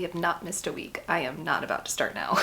We have not missed a week. I am not about to start now.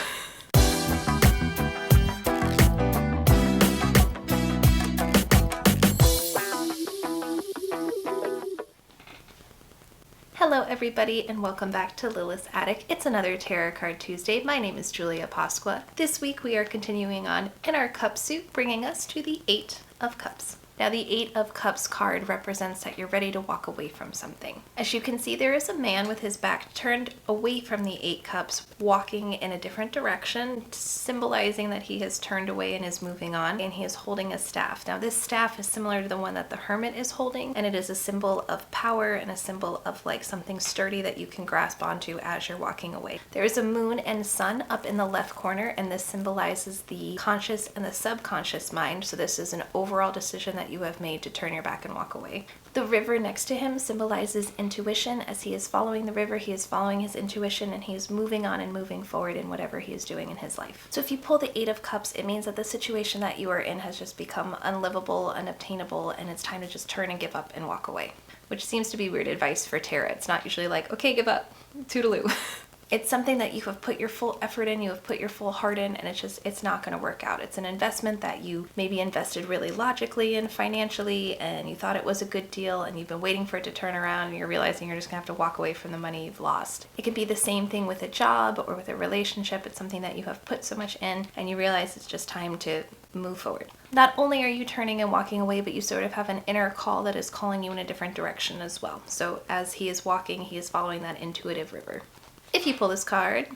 Hello everybody and welcome back to Lilith's Attic. It's another Tarot Card Tuesday. My name is Julia Pasqua. This week we are continuing on in our cup suit, bringing us to the Eight of Cups. Now the Eight of Cups card represents that you're ready to walk away from something. As you can see, there is a man with his back turned away from the Eight Cups, walking in a different direction, symbolizing that he has turned away and is moving on, and he is holding a staff. Now this staff is similar to the one that the Hermit is holding, and it is a symbol of power and a symbol of like something sturdy that you can grasp onto as you're walking away. There is a moon and sun up in the left corner, and this symbolizes the conscious and the subconscious mind. So this is an overall decision that you have made to turn your back and walk away. The river next to him symbolizes intuition. As he is following the river, he is following his intuition and he is moving on and moving forward in whatever he is doing in his life. So if you pull the Eight of Cups, it means that the situation that you are in has just become unlivable, unobtainable, and it's time to just turn and give up and walk away. Which seems to be weird advice for tarot. It's not usually like, okay, give up, toodaloo. It's something that you have put your full effort in, you have put your full heart in, and it's not going to work out. It's an investment that you maybe invested really logically and financially, and you thought it was a good deal, and you've been waiting for it to turn around, and you're realizing you're just going to have to walk away from the money you've lost. It could be the same thing with a job or with a relationship. It's something that you have put so much in, and you realize it's just time to move forward. Not only are you turning and walking away, but you sort of have an inner call that is calling you in a different direction as well. So as he is walking, he is following that intuitive river. If you pull this card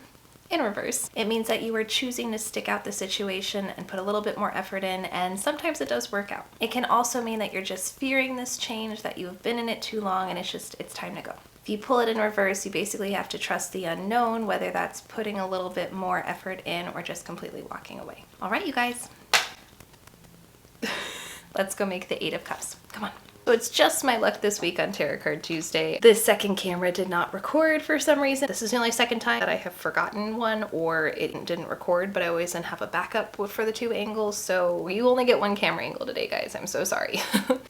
in reverse, it means that you are choosing to stick out the situation and put a little bit more effort in, and sometimes it does work out. It can also mean that you're just fearing this change, that you have been in it too long, and it's time to go. If you pull it in reverse, you basically have to trust the unknown, whether that's putting a little bit more effort in or just completely walking away. All right, you guys. Let's go make the Eight of Cups. Come on. So it's just my luck this week on Tarot Card Tuesday. The second camera did not record for some reason. This is the only second time that I have forgotten one or it didn't record, but I always then have a backup for the two angles. So you only get one camera angle today, guys. I'm so sorry.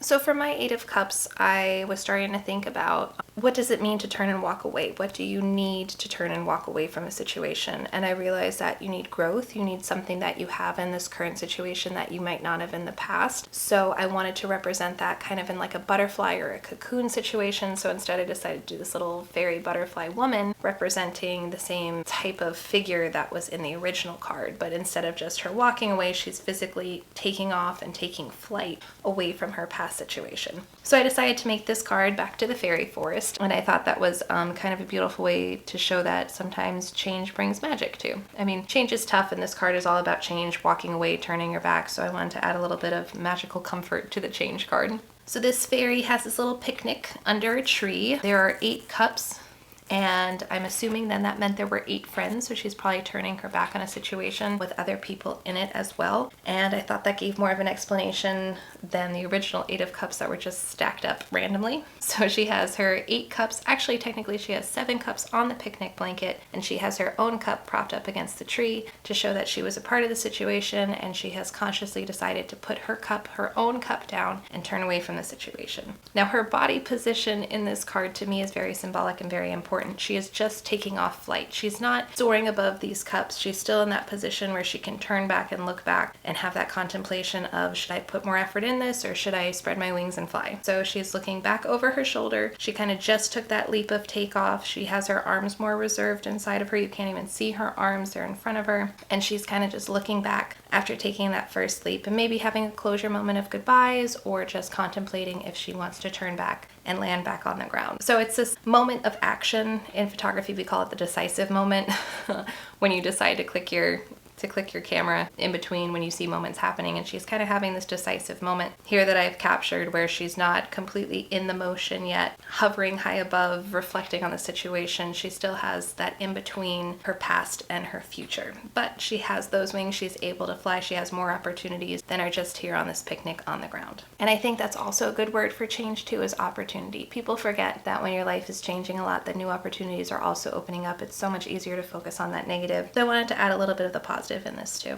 So for my Eight of Cups, I was starting to think about what does it mean to turn and walk away? What do you need to turn and walk away from a situation? And I realized that you need growth. You need something that you have in this current situation that you might not have in the past. So I wanted to represent that kind of in like a butterfly or a cocoon situation. So instead I decided to do this little fairy butterfly woman representing the same type of figure that was in the original card. But instead of just her walking away, she's physically taking off and taking flight away from her past situation. So I decided to make this card Back to the Fairy Forest. And I thought that was kind of a beautiful way to show that sometimes change brings magic too. I mean, change is tough, and this card is all about change, walking away, turning your back. So I wanted to add a little bit of magical comfort to the change card. So this fairy has this little picnic under a tree. There are 8 cups. And I'm assuming then that meant there were 8 friends, so she's probably turning her back on a situation with other people in it as well. And I thought that gave more of an explanation than the original 8 of Cups that were just stacked up randomly. So she has her 8 cups. Actually, technically she has 7 cups on the picnic blanket, and she has her own cup propped up against the tree to show that she was a part of the situation, and she has consciously decided to put her cup, her own cup, down and turn away from the situation. Now her body position in this card to me is very symbolic and very important. She is just taking off flight. She's not soaring above these cups. She's still in that position where she can turn back and look back and have that contemplation of, should I put more effort in this or should I spread my wings and fly? So she's looking back over her shoulder. She kind of just took that leap of takeoff. She has her arms more reserved inside of her. You can't even see her arms. They're in front of her. And she's kind of just looking back after taking that first leap and maybe having a closure moment of goodbyes or just contemplating if she wants to turn back and land back on the ground. So it's this moment of action. In photography, we call it the decisive moment when you decide to click your camera in between when you see moments happening, and she's kind of having this decisive moment here that I've captured where she's not completely in the motion yet, hovering high above, reflecting on the situation. She still has that in between her past and her future, but she has those wings. She's able to fly. She has more opportunities than are just here on this picnic on the ground. And I think that's also a good word for change too, is opportunity. People forget that when your life is changing a lot, that new opportunities are also opening up. It's so much easier to focus on that negative. So I wanted to add a little bit of the positive in this too.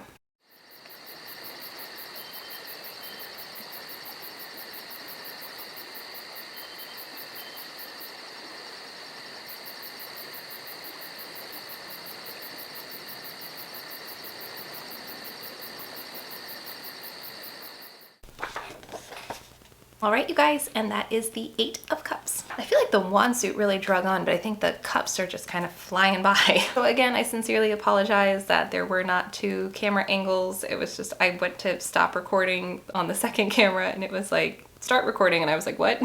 All right, you guys, and that is the 8 of Cups. I feel like the wand suit really drug on, but I think the cups are just kind of flying by. So again, I sincerely apologize that there were not 2 camera angles. It was just, I went to stop recording on the second camera and it was like, start recording, and I was like, what?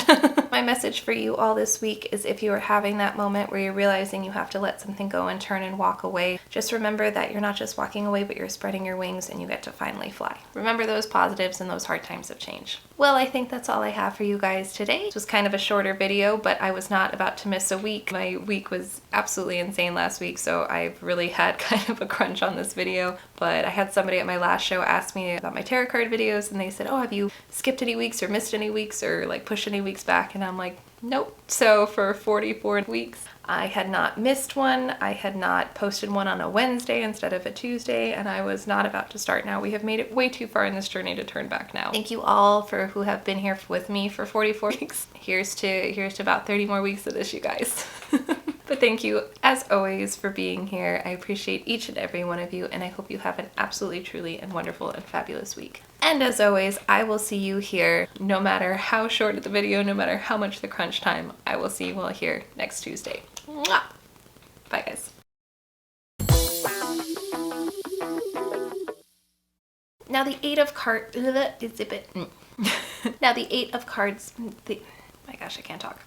My message for you all this week is if you are having that moment where you're realizing you have to let something go and turn and walk away, just remember that you're not just walking away, but you're spreading your wings and you get to finally fly. Remember those positives and those hard times of change. Well, I think that's all I have for you guys today. This was kind of a shorter video, but I was not about to miss a week. My week was absolutely insane last week, so I've really had kind of a crunch on this video. But I had somebody at my last show ask me about my tarot card videos, and they said, oh, have you skipped any weeks or missed any weeks or like pushed any weeks back? And I'm like, nope. So for 44 weeks, I had not missed one. I had not posted one on a Wednesday instead of a Tuesday, and I was not about to start now. We have made it way too far in this journey to turn back now. Thank you all for who have been here with me for 44 weeks. Here's to about 30 more weeks of this, you guys. But thank you, as always, for being here. I appreciate each and every one of you, and I hope you have an absolutely, truly, and wonderful and fabulous week. And as always, I will see you here, no matter how short the video, no matter how much the crunch time, I will see you all here next Tuesday. Mwah! Bye, guys. Now the 8 of cards, now the 8 of cards, my gosh, I can't talk.